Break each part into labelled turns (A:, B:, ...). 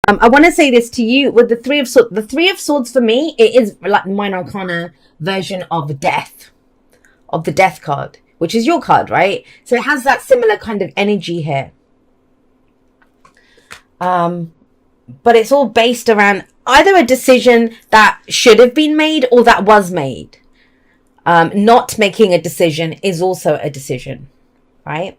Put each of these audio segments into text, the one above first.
A: I want to say this to you with the Three of Swords. The Three of Swords for me, it is like Minor Arcana version of death, of the Death card, which is your card, right? So it has that similar kind of energy here. But it's all based around either a decision that should have been made or that was made. Not making a decision is also a decision, right?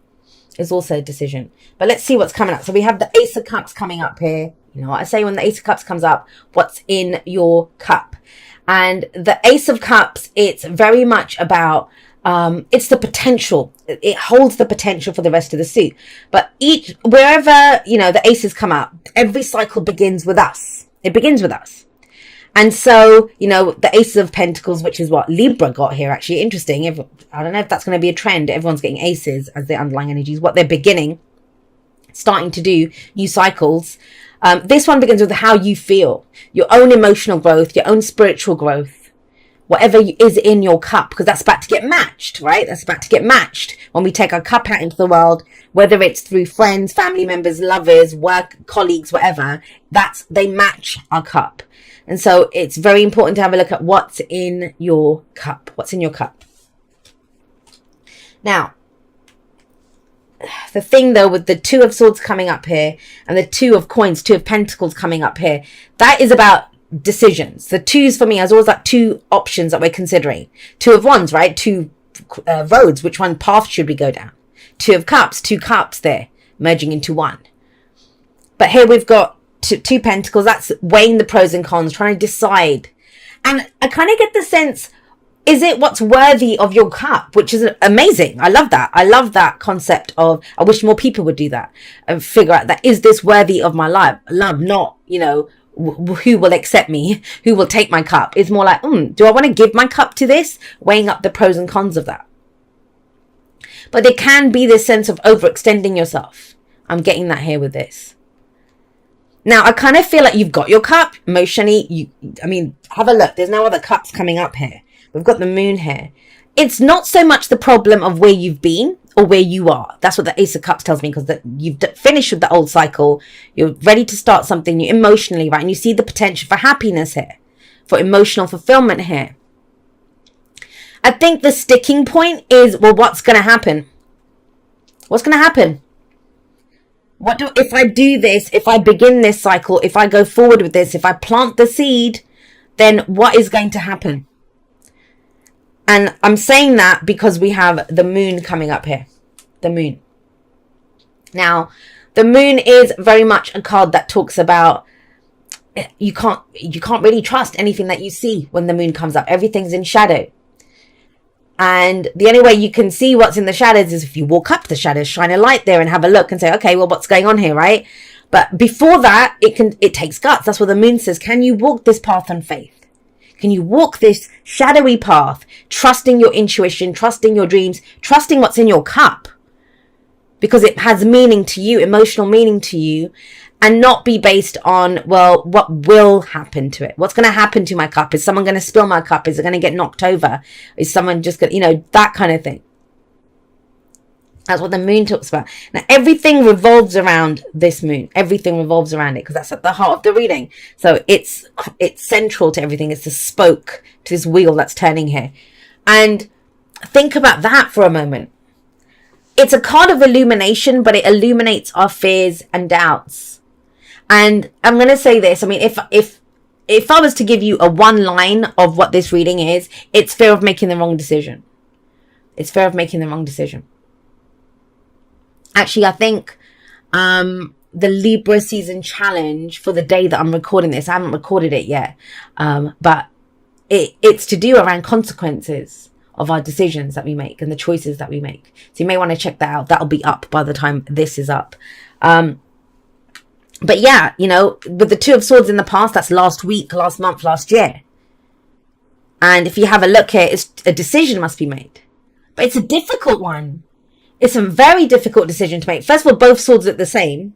A: Is also a decision. But let's see what's coming up. So we have the Ace of Cups coming up here. You know what I say when the Ace of Cups comes up? What's in your cup? And the Ace of Cups, it's very much about, it's the potential. It holds the potential for the rest of the suit. But wherever, you know, the aces come up, every cycle begins with us. It begins with us. And so, you know, the Ace of Pentacles, which is what Libra got here, actually interesting. I don't know if that's going to be a trend. Everyone's getting aces as their underlying energies. What they're beginning, starting to do, new cycles. This one begins with how you feel, your own emotional growth, your own spiritual growth, whatever is in your cup, because that's about to get matched, right? That's about to get matched when we take our cup out into the world, whether it's through friends, family members, lovers, work, colleagues, whatever, they match our cup. And so it's very important to have a look at what's in your cup. What's in your cup? Now, the thing though, with the Two of Swords coming up here and the Two of Coins, Two of Pentacles coming up here, that is about decisions. The twos for me is always like two options that we're considering. Two of Wands, right? Two roads. Which one path should we go down? Two of Cups, two cups there merging into one. But here we've got two Pentacles. That's weighing the pros and cons, trying to decide. And I kind of get the sense, is it what's worthy of your cup? Which is amazing. I love that. I love that concept of, I wish more people would do that and figure out that, is this worthy of my love, not, you know, who will accept me, who will take my cup. It's more like, do I want to give my cup to this? Weighing up the pros and cons of that. But there can be this sense of overextending yourself. I'm getting that here with this. Now, I kind of feel like you've got your cup emotionally. Have a look. There's no other cups coming up here. We've got the moon here. It's not so much the problem of where you've been or where you are. That's what the Ace of Cups tells me, because that you've finished with the old cycle. You're ready to start something new emotionally, right? And you see the potential for happiness here, for emotional fulfillment here. I think the sticking point is, well, what's going to happen? What's going to happen? If I do this, if I begin this cycle, if I go forward with this, if I plant the seed, then what is going to happen? And I'm saying that because we have the moon coming up here. The moon. Now, the moon is very much a card that talks about you can't really trust anything that you see when the moon comes up. Everything's in shadow. And the only way you can see what's in the shadows is if you walk up to the shadows, shine a light there and have a look and say, okay, well, what's going on here, right? But before that, it takes guts. That's what the moon says. Can you walk this path on faith? Can you walk this shadowy path, trusting your intuition, trusting your dreams, trusting what's in your cup? Because it has meaning to you, emotional meaning to you, and not be based on, well, what will happen to it? What's going to happen to my cup? Is someone going to spill my cup? Is it going to get knocked over? Is someone just going to, that kind of thing. That's what the moon talks about. Now, everything revolves around this moon. Everything revolves around it, because that's at the heart of the reading. So it's central to everything. It's the spoke to this wheel that's turning here. And think about that for a moment. It's a card of illumination, but it illuminates our fears and doubts. And I'm going to say this. I mean, if I was to give you a one line of what this reading is, it's fear of making the wrong decision. It's fear of making the wrong decision. Actually, I think the Libra season challenge for the day that I'm recording this, I haven't recorded it yet, but it's to do around consequences of our decisions that we make and the choices that we make. So you may want to check that out. That'll be up by the time this is up. But yeah, with the Two of Swords in the past, that's last week, last month, last year. And if you have a look here, a decision must be made. But it's a difficult one. It's a very difficult decision to make. First of all, both swords look the same.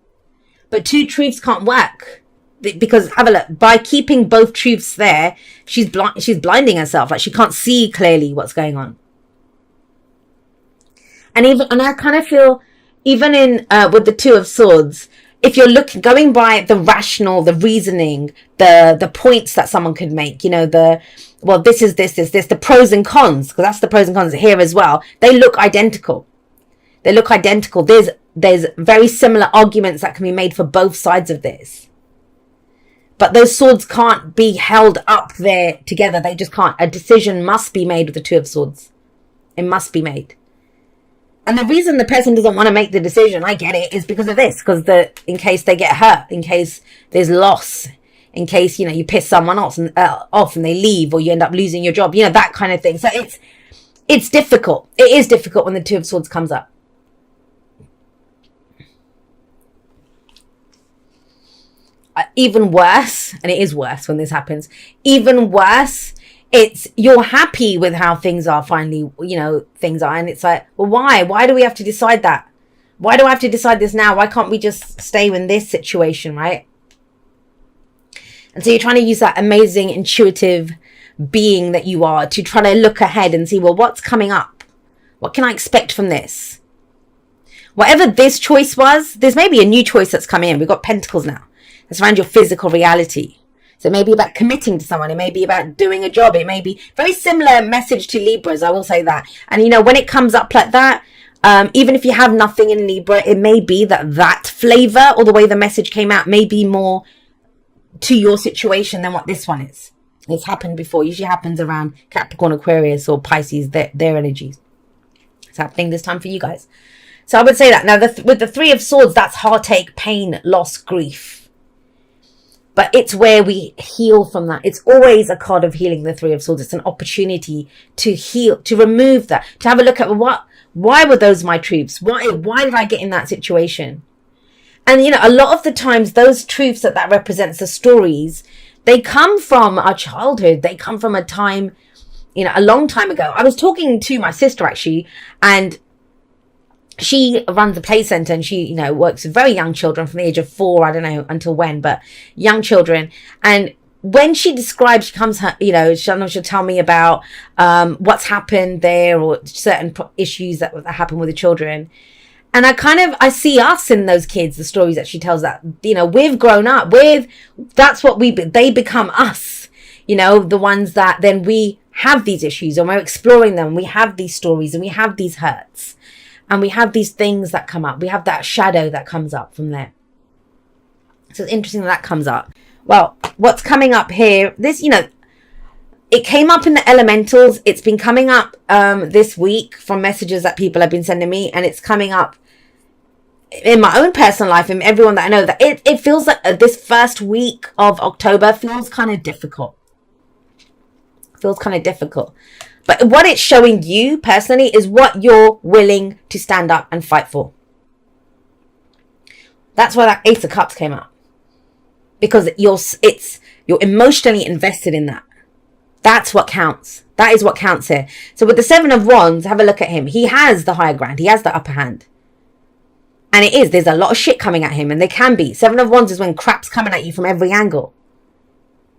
A: But two truths can't work. Because, have a look, by keeping both truths there, she's blinding herself. Like, she can't see clearly what's going on. And I kind of feel, even in with the Two of Swords, if you're going by the rational, the reasoning, the points that someone could make, you know, this is this, the pros and cons, because that's the pros and cons here as well. They look identical. There's very similar arguments that can be made for both sides of this. But those swords can't be held up there together. They just can't. A decision must be made with the Two of Swords. It must be made. And the reason the person doesn't want to make the decision, I get it, is because of this. Because in case they get hurt, in case there's loss, in case, you know, you piss someone off and they leave, or you end up losing your job, you know, that kind of thing. So it's difficult. It is difficult when the Two of Swords comes up. Even worse, and it is worse when this happens, even worse, it's you're happy with how things are finally, you know, things are, and it's like, well, why do we have to decide that? Why do I have to decide this now? Why can't we just stay in this situation, right? And so you're trying to use that amazing intuitive being that you are to try to look ahead and see, well, what's coming up? What can I expect from this? Whatever this choice was, there's maybe a new choice that's come in. We've got Pentacles now. It's around your physical reality. So it may be about committing to someone. It may be about doing a job. It may be very similar message to Libras. I will say that. And, you know, when it comes up like that, even if you have nothing in Libra, it may be that flavor or the way the message came out may be more to your situation than what this one is. It's happened before. Usually happens around Capricorn, Aquarius, or Pisces, their energies. It's happening this time for you guys. So I would say that. Now, with the Three of Swords, that's heartache, pain, loss, grief. But it's where we heal from that. It's always a card of healing, the Three of Swords. It's an opportunity to heal, to remove that, to have a look at why were those my truths? Why did I get in that situation? And, you know, a lot of the times those truths that represents, the stories, they come from our childhood. They come from a time, you know, a long time ago. I was talking to my sister actually, and she runs a play center, and she, you know, works with very young children from the age of 4, I don't know until when, but young children. And when she describes, she comes, you know, she'll tell me about what's happened there, or certain issues that happen with the children. And I see us in those kids, the stories that she tells, that, you know, we've grown up with, that's what they become us, you know, the ones that then we have these issues and we're exploring them. We have these stories and we have these hurts. And we have these things that come up. We have that shadow that comes up from there. So it's interesting that comes up. Well, what's coming up here, this, you know, it came up in the elementals. It's been coming up this week from messages that people have been sending me. And it's coming up in my own personal life, and everyone that I know, that it feels like this first week of October feels kind of difficult. But what it's showing you personally is what you're willing to stand up and fight for. That's why that Ace of Cups came up. Because you're emotionally invested in that. That's what counts. That is what counts here. So with the Seven of Wands, have a look at him. He has the higher ground. He has the upper hand. And there's a lot of shit coming at him, and there can be. Seven of Wands is when crap's coming at you from every angle.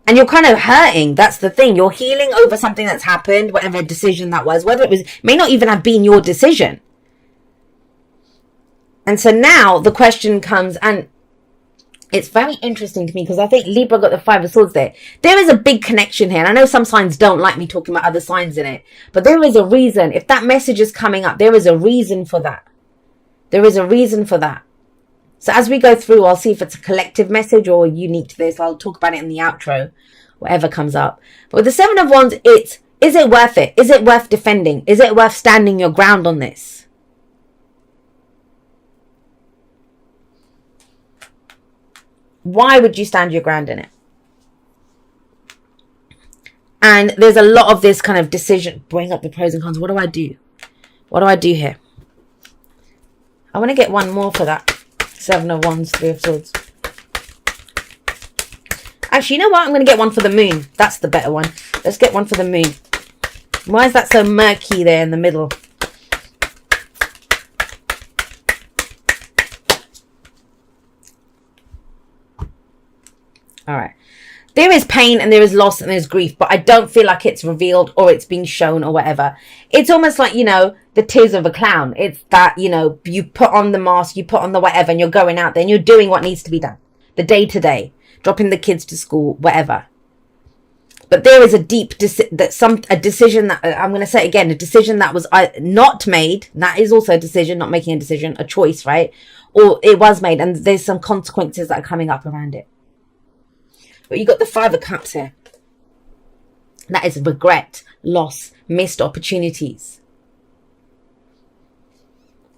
A: And you're kind of hurting. That's the thing. You're healing over something that's happened, whatever decision that was, whether it may not even have been your decision. And so now the question comes, and it's very interesting to me because I think Libra got the Five of Swords there. There is a big connection here. And I know some signs don't like me talking about other signs in it, but there is a reason. If that message is coming up, there is a reason for that. There is a reason for that. So as we go through, I'll see if it's a collective message or unique to this. I'll talk about it in the outro, whatever comes up. But with the Seven of Wands, is it worth it? Is it worth defending? Is it worth standing your ground on this? Why would you stand your ground in it? And there's a lot of this kind of decision. Bring up the pros and cons. What do I do? What do I do here? I want to get one more for that. Seven of Wands, Three of Swords. Actually, you know what? I'm going to get one for the moon. That's the better one. Let's get one for the moon. Why is that so murky there in the middle? All right. There is pain and there is loss and there's grief, but I don't feel like it's revealed or it's being shown or whatever. It's almost like, the tears of a clown. It's that, you put on the mask, you put on the whatever, and you're going out there and you're doing what needs to be done. The day to day, dropping the kids to school, whatever. But there is a deep, a decision that, I'm going to say it again, a decision that was not made. That is also a decision, not making a decision, a choice, right? Or it was made and there's some consequences that are coming up around it. But you got the 5 of Cups here. That is regret, loss, missed opportunities.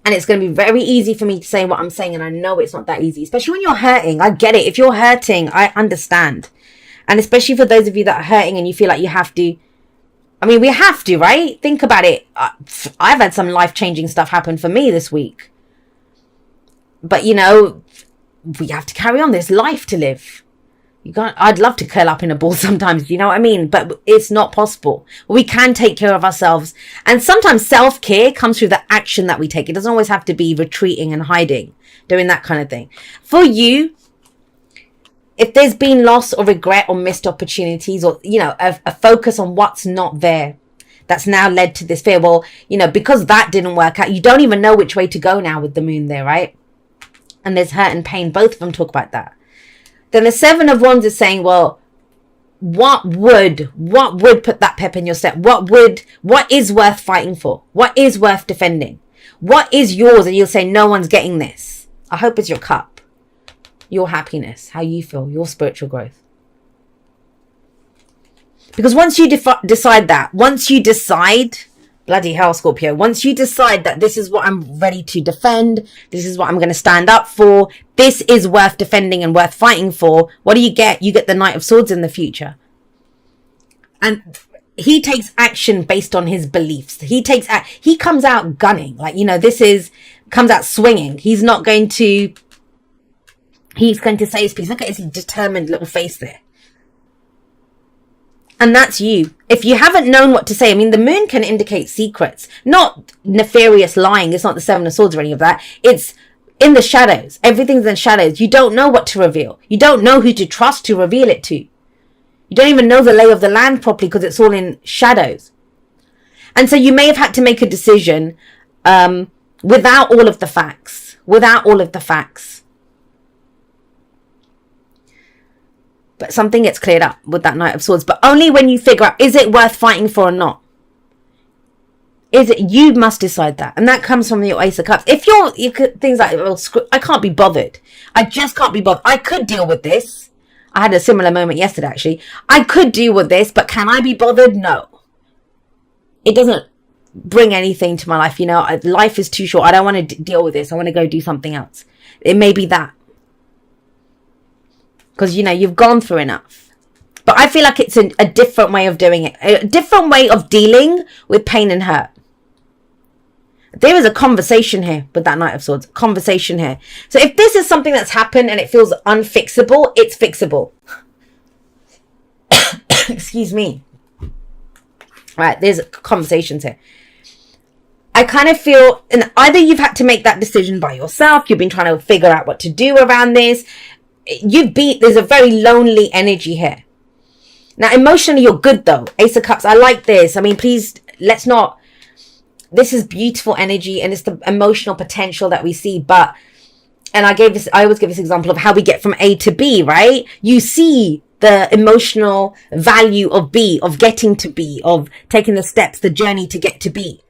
A: And it's going to be very easy for me to say what I'm saying. And I know it's not that easy, especially when you're hurting. I get it. If you're hurting, I understand. And especially for those of you that are hurting and you feel like you have to. I mean, we have to, right? Think about it. I've had some life-changing stuff happen for me this week. But, we have to carry on. There's life to live. I'd love to curl up in a ball sometimes, you know what I mean? But it's not possible. We can take care of ourselves. And sometimes self-care comes through the action that we take. It doesn't always have to be retreating and hiding, doing that kind of thing. For you, if there's been loss or regret or missed opportunities or, a focus on what's not there, that's now led to this fear. Well, because that didn't work out, you don't even know which way to go now with the moon there, right? And there's hurt and pain. Both of them talk about that. Then the 7 of Wands is saying, well, what would put that pep in your step? What is worth fighting for? What is worth defending? What is yours? And you'll say, no one's getting this. I hope it's your cup, your happiness, how you feel, your spiritual growth. Because once you decide that, bloody hell, Scorpio, once you decide that this is what I'm ready to defend, this is what I'm going to stand up for, this is worth defending and worth fighting for, what do you get? You get the Knight of Swords in the future. And he takes action based on his beliefs. He comes out gunning. Comes out swinging. He's going to say his piece. Look at his determined little face there. And that's you. If you haven't known what to say, the moon can indicate secrets, not nefarious lying. It's not the 7 of Swords or any of that. It's in the shadows. Everything's in shadows. You don't know what to reveal. You don't know who to trust to reveal it to. You don't even know the lay of the land properly because it's all in shadows. And so you may have had to make a decision without all of the facts. But something gets cleared up with that Knight of Swords. But only when you figure out, is it worth fighting for or not? You must decide that. And that comes from your Ace of Cups. If you could, things like, well, I can't be bothered. I just can't be bothered. I could deal with this. I had a similar moment yesterday, actually. I could deal with this, but can I be bothered? No. It doesn't bring anything to my life. Life is too short. I don't want to deal with this. I want to go do something else. It may be that. Because, you've gone through enough. But I feel like it's a different way of doing it. A different way of dealing with pain and hurt. There is a conversation here with that Knight of Swords. Conversation here. So if this is something that's happened and it feels unfixable, it's fixable. Excuse me. Right, there's conversations here. I kind of feel, and either you've had to make that decision by yourself, you've been trying to figure out what to do around this. There's a very lonely energy here. Now, emotionally, you're good though. Ace of Cups, I like this. Please, let's not, this is beautiful energy and it's the emotional potential that we see. But, and I always give this example of how we get from A to B, right? You see the emotional value of B, of getting to B, of taking the steps, the journey to get to B.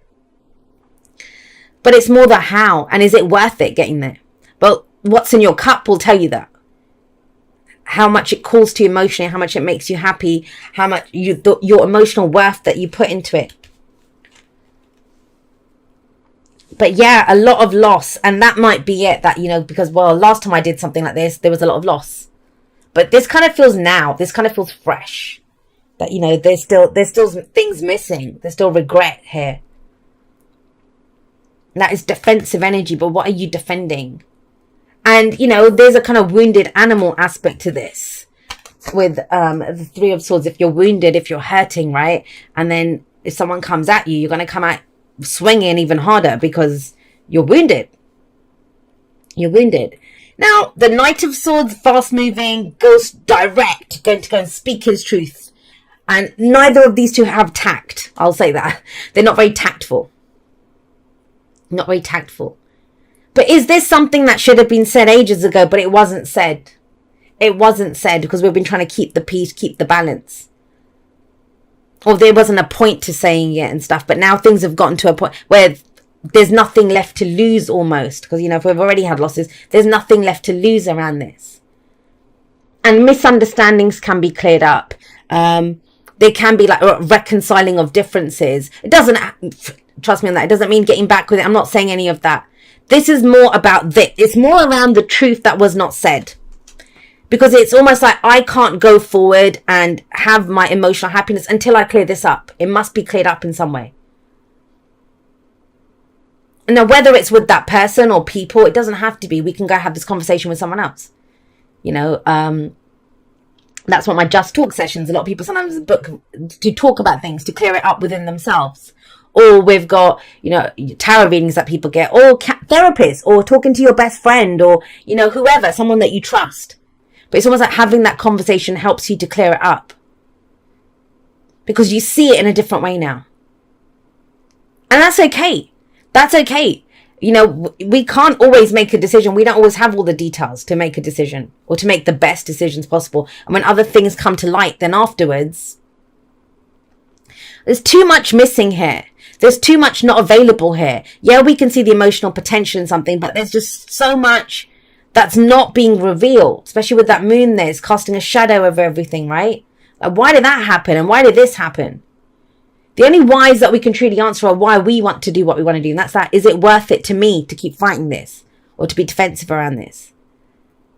A: But it's more the how, and is it worth it getting there? But what's in your cup will tell you that. How much it calls to you emotionally, how much it makes you happy, how much your emotional worth that you put into it. But yeah, a lot of loss. And that might be it, that, because, well, last time I did something like this, there was a lot of loss. But this kind of feels fresh. That, there's still things missing. There's still regret here. That is defensive energy, but what are you defending? And, there's a kind of wounded animal aspect to this with the 3 of Swords. If you're wounded, if you're hurting, right? And then if someone comes at you, you're going to come out swinging even harder because you're wounded. You're wounded. Now, the Knight of Swords, fast moving, goes direct, going to go and speak his truth. And neither of these two have tact. I'll say that. They're not very tactful. Not very tactful. But is this something that should have been said ages ago, but it wasn't said? It wasn't said because we've been trying to keep the peace, keep the balance. Or there wasn't a point to saying it and stuff. But now things have gotten to a point where there's nothing left to lose almost. Because, you know, if we've already had losses, there's nothing left to lose around this. And misunderstandings can be cleared up. There can be like reconciling of differences. It doesn't, trust me on that, it doesn't mean getting back with it. I'm not saying any of that. This is more about this. It's more around the truth that was not said. Because it's almost like I can't go forward and have my emotional happiness until I clear this up. It must be cleared up in some way. Now, whether it's with that person or people, it doesn't have to be. We can go have this conversation with someone else. You know, that's what my Just Talk sessions, a lot of people sometimes book to talk about things, to clear it up within themselves. Or we've got, you know, tarot readings that people get, or therapists, or talking to your best friend, or, you know, whoever, someone that you trust. But it's almost like having that conversation helps you to clear it up. Because you see it in a different way now. And that's okay. That's okay. You know, we can't always make a decision. We don't always have all the details to make a decision or to make the best decisions possible. And when other things come to light, then afterwards, there's too much missing here. There's too much not available here. Yeah, we can see the emotional potential in something, but there's just so much that's not being revealed, especially with that moon there. It's casting a shadow over everything, right? Like, why did that happen? And why did this happen? The only whys that we can truly answer are why we want to do what we want to do. And that's that. Is it worth it to me to keep fighting this or to be defensive around this?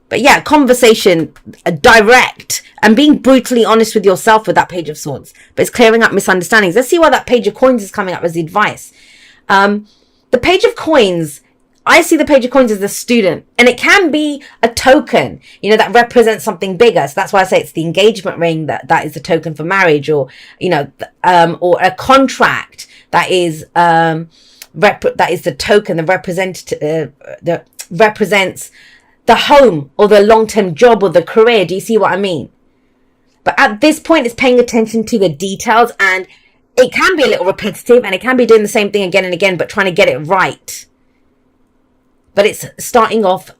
A: But yeah, conversation, direct, and being brutally honest with yourself with that Page of Swords. But it's clearing up misunderstandings. Let's see why that Page of Coins is coming up as the advice. The Page of Coins, I see the Page of Coins as a student, and it can be a token, you know, that represents something bigger. So that's why I say it's the engagement ring that is a token for marriage, or, you know, or a contract that is that is the token that represents the home or the long-term job or the career. Do you see what I mean? But at this point, it's paying attention to the details, and it can be a little repetitive, and it can be doing the same thing again and again, but trying to get it right. But it's starting off